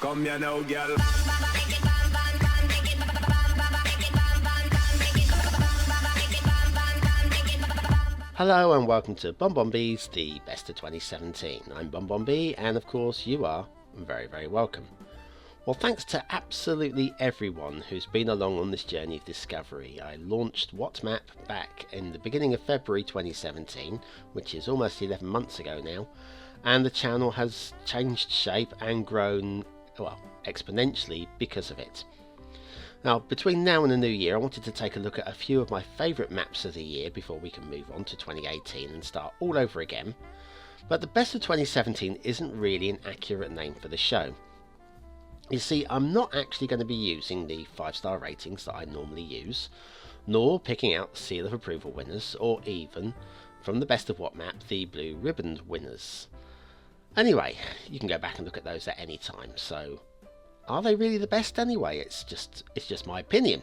Come here now, girl. Hello and welcome to Bonbonbee's The Best of 2017. I'm Bonbonbee and of course you are very, very welcome. Well, thanks to absolutely everyone who's been along on this journey of discovery. I launched What Map back in the beginning of February 2017, which is almost 11 months ago now, and the channel has changed shape and grown, well, exponentially because of it. Now, between now and the new year, I wanted to take a look at a few of my favourite maps of the year before we can move on to 2018 and start all over again. But the Best of 2017 isn't really an accurate name for the show. You see, I'm not actually going to be using the 5-star ratings that I normally use, nor picking out seal of approval winners, or even, from the Best of What Map, the blue ribbon winners. Anyway, you can go back and look at those at any time, so are they really the best anyway? It's just my opinion.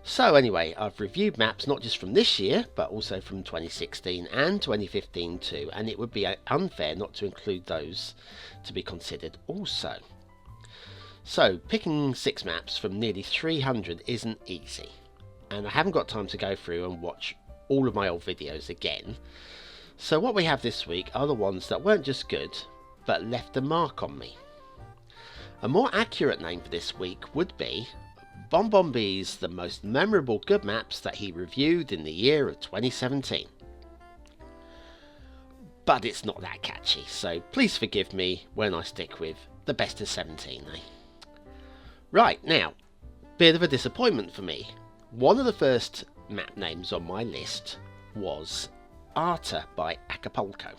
So anyway, I've reviewed maps not just from this year, but also from 2016 and 2015 too, and it would be unfair not to include those to be considered also. So, picking 6 maps from nearly 300 isn't easy, and I haven't got time to go through and watch all of my old videos again. So what we have this week are the ones that weren't just good, but left a mark on me. A more accurate name for this week would be Bonbonbee's The Most Memorable Good Maps That He Reviewed in the Year of 2017. But it's not that catchy, so please forgive me when I stick with the Best of 17, eh? Right, now, bit of a disappointment for me. One of the first map names on my list was Arta by Accapulco,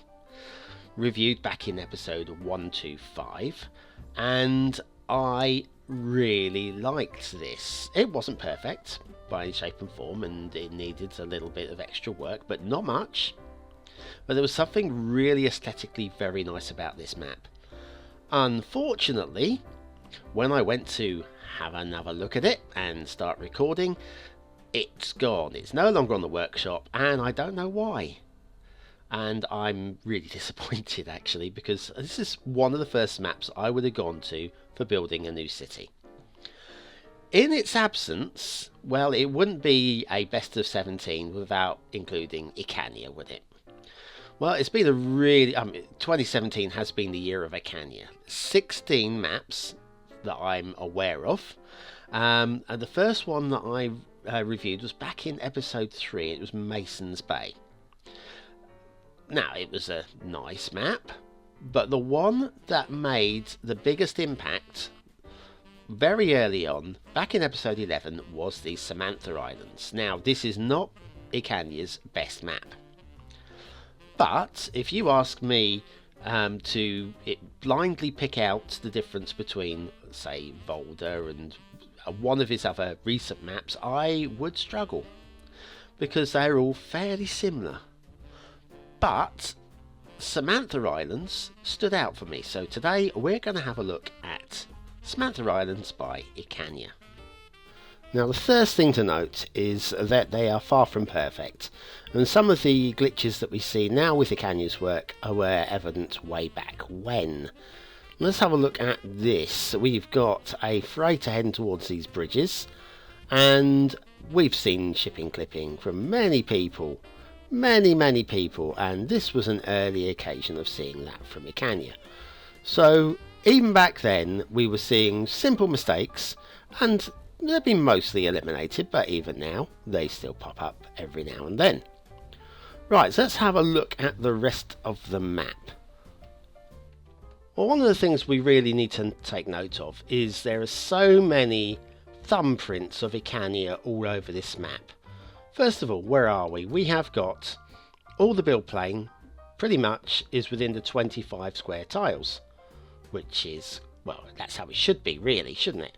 reviewed back in episode 125, and I really liked this. It wasn't perfect by any shape and form, and it needed a little bit of extra work, but not much. But there was something really aesthetically very nice about this map. Unfortunately, when I went to have another look at it and start recording, it's gone. It's no longer on the workshop, and I don't know why. And I'm really disappointed actually, because this is one of the first maps I would have gone to for building a new city. In its absence, well, it wouldn't be a Best of 17 without including Ecania, would it? Well, it's been a really 2017 has been the year of ecania. 16 maps that I'm aware of, and the first one that I reviewed was back in episode 3. It was Mason's Bay. Now, it was a nice map, but the one that made the biggest impact very early on, back in episode 11, was the Samantha Islands. Now, this is not Ecania's best map, but if you ask me to blindly pick out the difference between, say, Volder and one of his other recent maps, I would struggle, because they're all fairly similar. But Samantha Islands stood out for me, so today we're going to have a look at Samantha Islands by Ecania. Now, the first thing to note is that they are far from perfect, and some of the glitches that we see now with Ecania's work were evident way back when. Let's have a look at this. We've got a freighter heading towards these bridges, and we've seen shipping clipping from many people, many people, and this was an early occasion of seeing that from Ecania. So even back then we were seeing simple mistakes, and they've been mostly eliminated, but even now they still pop up every now and then. Right, so let's have a look at the rest of the map. Well, one of the things we really need to take note of is there are so many thumbprints of Ecania all over this map. First of all, where are we? We have got all the build plane pretty much is within the 25 square tiles, which is, well, that's how it should be really, shouldn't it?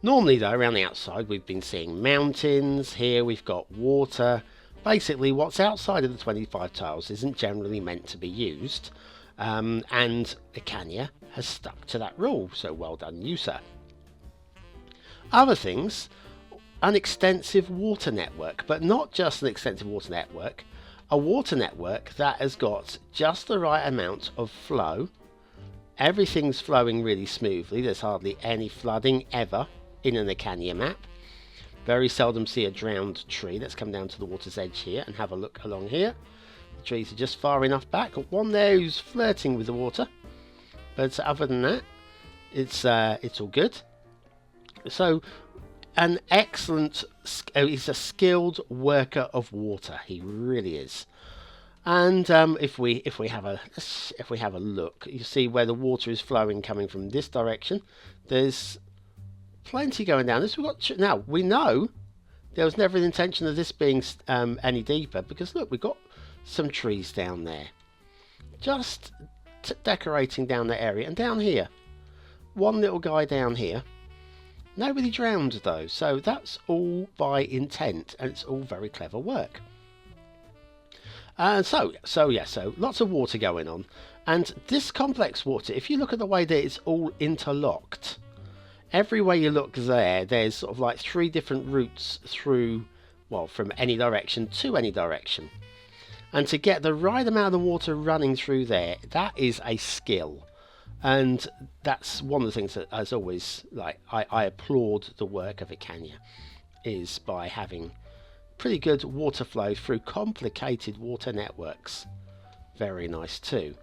Normally though, around the outside we've been seeing mountains. Here we've got water. Basically what's outside of the 25 tiles isn't generally meant to be used, and Ecania has stuck to that rule, so well done you, sir. Other things, an extensive water network, but not just an extensive water network, a water network that has got just the right amount of flow everything's flowing really smoothly. There's hardly any flooding ever in an ecania map. Very seldom see a drowned tree. Let's come down to the water's edge here and have a look along here. The trees are just far enough back. Got one there who's flirting with the water, but other than that, it's all good. So, an excellent. He's a skilled worker of water. He really is. And if we have a look, you see where the water is flowing, coming from this direction. There's plenty going down this. Now we know there was never an intention of this being any deeper, because look, we've got some trees down there, just decorating down that area. And down here, one little guy down here. Nobody drowned though, so that's all by intent, and it's all very clever work. So lots of water going on, and this complex water, if you look at the way that it's all interlocked, everywhere you look there's sort of like 3 different routes through, well, from any direction to any direction. And to get the right amount of water running through there, that is a skill. And that's one of the things that, as always, like I applaud the work of ecania, is by having pretty good water flow through complicated water networks. Very nice too.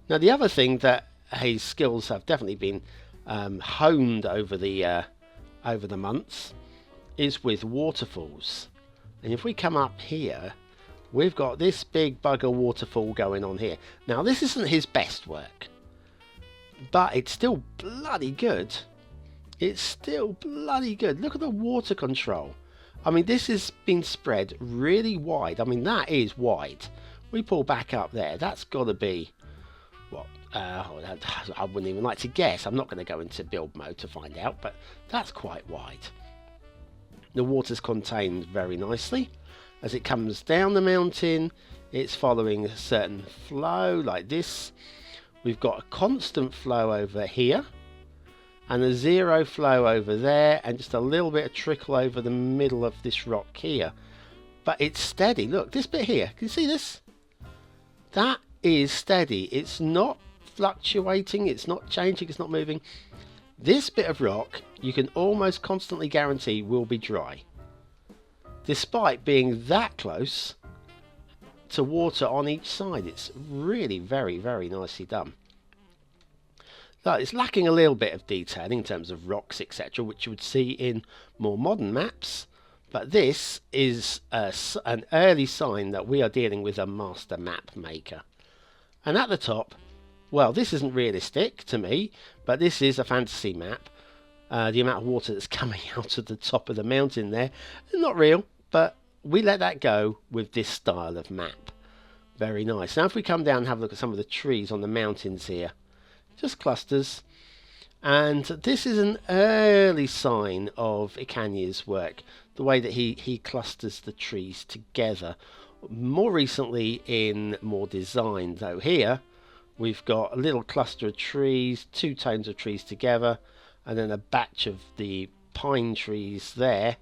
Now the other thing that his skills have definitely been honed over the months is with waterfalls. And if we come up here, we've got this big bugger waterfall going on here. Now this isn't his best work, but it's still bloody good. It's still bloody good. Look at the water control. I mean, this has been spread really wide. I mean, that is wide. We pull back up there. That's got to be, what? I wouldn't even like to guess. I'm not going to go into build mode to find out, but that's quite wide. The water's contained very nicely. As it comes down the mountain, it's following a certain flow like this. We've got a constant flow over here, and a zero flow over there, and just a little bit of trickle over the middle of this rock here. But it's steady. Look, this bit here, can you see this? That is steady. It's not fluctuating, it's not changing, it's not moving. This bit of rock, you can almost constantly guarantee will be dry, despite being that close to water on each side. It's really very, very nicely done. So it's lacking a little bit of detailing in terms of rocks, etc., which you would see in more modern maps, but this is an early sign that we are dealing with a master map maker. And at the top, well, this isn't realistic to me, but this is a fantasy map. The amount of water that's coming out of the top of the mountain there, not real, but we let that go with this style of map. Very nice. Now if we come down and have a look at some of the trees on the mountains here, just clusters, and this is an early sign of ecania's work, the way that he clusters the trees together. More recently in more design, though, here we've got a little cluster of trees, 2 tones of trees together, and then a batch of the pine trees there.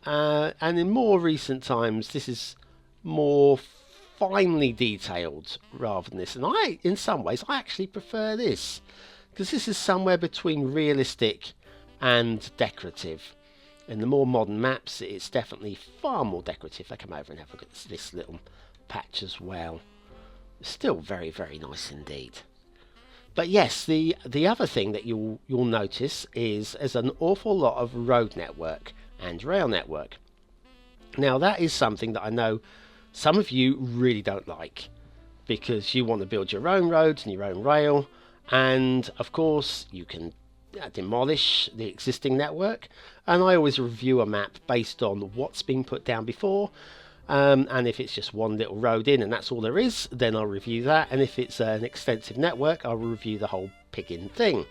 And in more recent times, this is more finely detailed rather than this. And in some ways, I actually prefer this, because this is somewhere between realistic and decorative. In the more modern maps, it's definitely far more decorative. I come over and have a look at this little patch as well. Still very, very nice indeed. But yes, the other thing that you'll notice is there's an awful lot of road network and rail network. Now that is something that I know some of you really don't like, because you want to build your own roads and your own rail, and of course you can demolish the existing network. And I always review a map based on what's been put down before, and if it's just one little road in and that's all there is, then I'll review that. And if it's an extensive network, I'll review the whole piggin thing.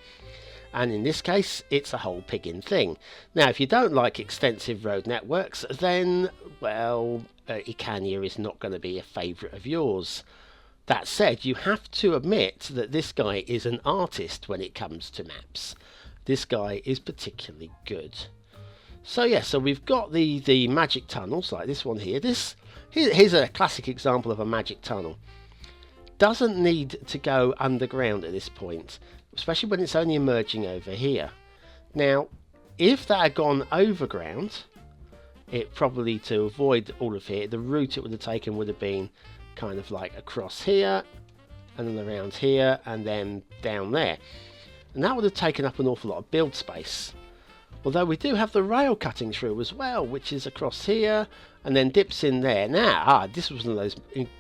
And in this case, it's a whole piggin thing. Now, if you don't like extensive road networks, then, well, ecania is not going to be a favourite of yours. That said, you have to admit that this guy is an artist when it comes to maps. This guy is particularly good. So yeah, so we've got the magic tunnels like this one here. Here's a classic example of a magic tunnel. doesn't need to go underground at this point, especially when it's only emerging over here. Now, if that had gone overground, it probably, to avoid all of here, the route it would have taken would have been kind of like across here, and then around here, and then down there. And that would have taken up an awful lot of build space. Although we do have the rail cutting through as well, which is across here, and then dips in there. Now, this was one of those,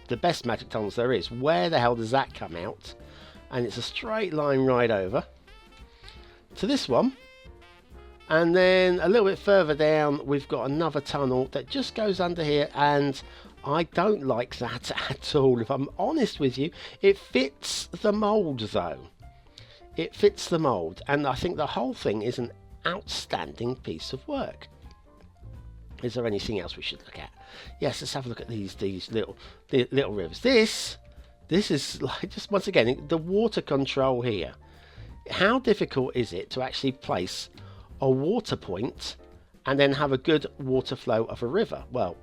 the best magic tunnels there is. Where the hell does that come out? And it's a straight line right over to this one. And then a little bit further down, we've got another tunnel that just goes under here, and I don't like that at all. If I'm honest with you, it fits the mould though. It fits the mould, and I think the whole thing is an outstanding piece of work. Is there anything else we should look at? Yes, let's have a look at these little rivers. This is like, just once again, the water control here. How difficult is it to actually place a water point and then have a good water flow of a river? Well,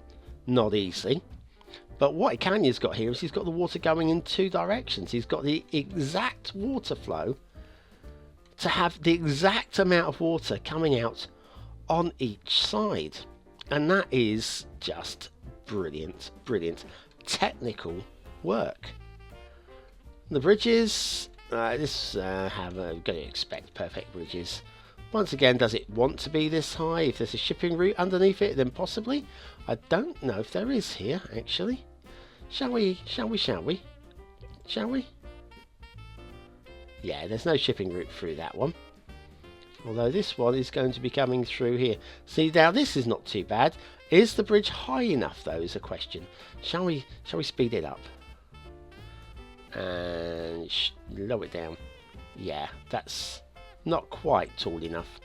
not easy. But what ecania's got here is he's got the water going in two directions. He's got the exact water flow to have the exact amount of water coming out on each side. And that is just brilliant, brilliant technical work. The bridges, going to expect perfect bridges. Once again, does it want to be this high? If there's a shipping route underneath it, then possibly. I don't know if there is here, actually. Shall we? Yeah, there's no shipping route through that one. Although this one is going to be coming through here. See, now this is not too bad. Is the bridge high enough, though, is a question. Shall we speed it up? And lower it down. Yeah, that's not quite tall enough.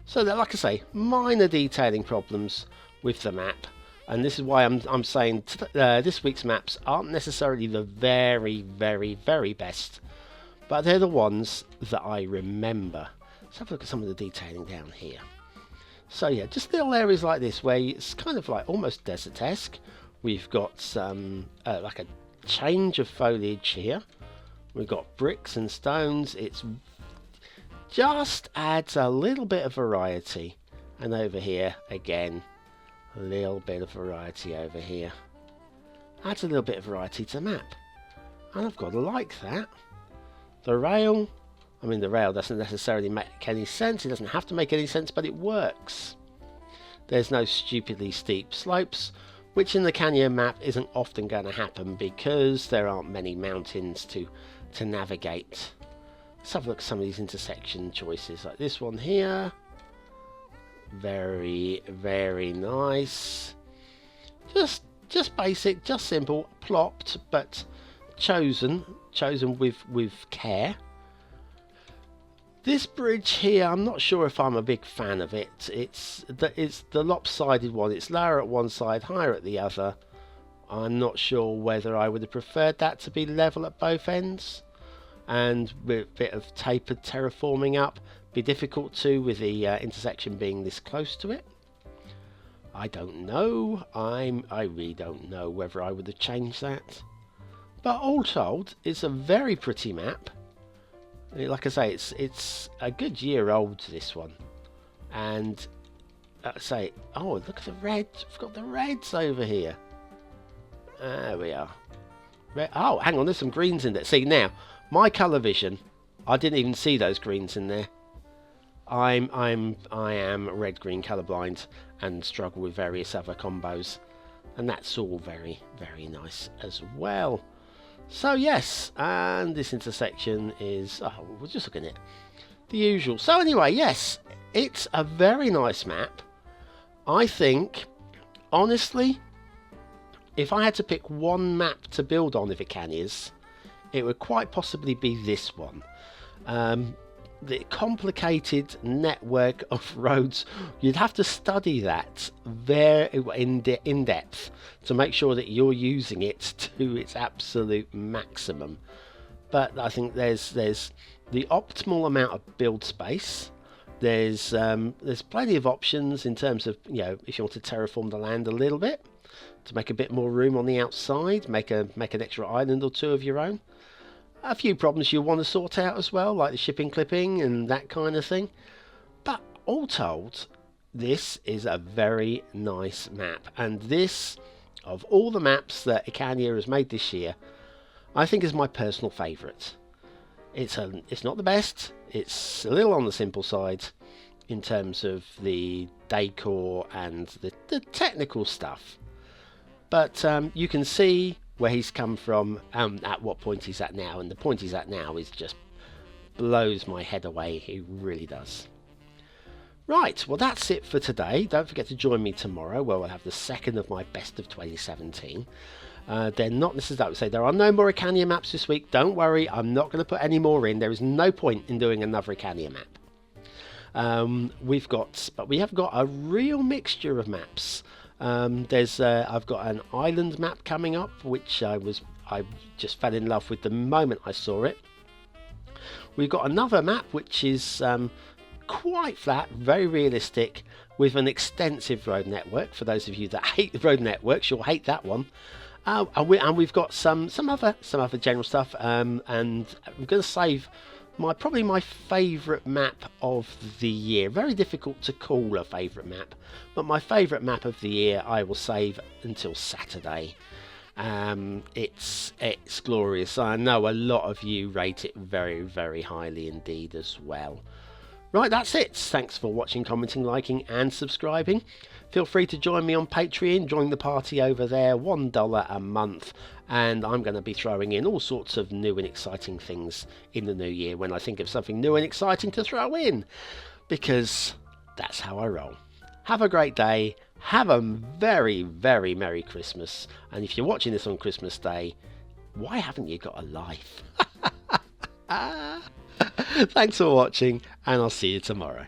So that, like I say, minor detailing problems with the map. And this is why I'm saying this week's maps aren't necessarily the very, very, very best. But they're the ones that I remember. Let's have a look at some of the detailing down here. So yeah, just little areas like this where it's kind of like almost desert-esque. We've got some like a change of foliage here. We've got bricks and stones. It's just adds a little bit of variety. And over here again, a little bit of variety over here. Adds a little bit of variety to the map. And I've got to like that. The rail, I mean, the rail doesn't necessarily make any sense. It doesn't have to make any sense, but it works. There's no stupidly steep slopes, which in the canyon map isn't often going to happen because there aren't many mountains to navigate. Let's have a look at some of these intersection choices, like this one here. Very, very nice. Just basic, just simple, plopped, but chosen with care. This bridge here, I'm not sure if I'm a big fan of it. It's the lopsided one. It's lower at one side, higher at the other. I'm not sure whether I would have preferred that to be level at both ends, and with a bit of tapered terraforming up. Be difficult too with the intersection being this close to it. I don't know. I really don't know whether I would have changed that. But all told, it's a very pretty map. Like I say, it's a good year old, this one. And say, oh, look at the reds. We've got the reds over here. There we are. Oh, hang on, there's some greens in there. See, now, my colour vision, I didn't even see those greens in there. I am red-green colourblind and struggle with various other combos. And that's all very, very nice as well. So yes, and this intersection is, we're just looking at the usual. So anyway, yes, it's a very nice map. I think, honestly, if I had to pick one map to build on, if it can is, it would quite possibly be this one. The complicated network of roads, you'd have to study that very in depth to make sure that you're using it to its absolute maximum. But I think there's the optimal amount of build space. There's plenty of options in terms of, you know, if you want to terraform the land a little bit. to make a bit more room on the outside, make an extra island or two of your own. A few problems you'll want to sort out as well, like the shipping clipping and that kind of thing. But all told, this is a very nice map, and this, of all the maps that Ecania has made this year, I think is my personal favourite. It's not the best, it's a little on the simple side in terms of the decor and the technical stuff. But you can see where he's come from, at what point he's at now, and the point he's at now is just blows my head away. It really does. Right, well that's it for today. Don't forget to join me tomorrow where we'll have the second of my best of 2017. They're not necessarily say there are no more Ecania maps this week. Don't worry, I'm not going to put any more in. There is no point in doing another Ecania map. We have got a real mixture of maps. I've got an island map coming up, which I just fell in love with the moment I saw it. We've got another map which is quite flat, very realistic, with an extensive road network. For those of you that hate the road networks, you'll hate that one. And we've got some other general stuff. And I'm going to save probably my favourite map of the year. Very difficult to call a favourite map, but my favourite map of the year I will save until Saturday. It's glorious. I know a lot of you rate it very, very highly indeed as well. Right, that's it. Thanks for watching, commenting, liking and subscribing. Feel free to join me on Patreon. Join the party over there, $1 a month. And I'm going to be throwing in all sorts of new and exciting things in the new year when I think of something new and exciting to throw in. Because that's how I roll. Have a great day. Have a very, very Merry Christmas. And if you're watching this on Christmas Day, why haven't you got a life? Thanks for watching, and I'll see you tomorrow.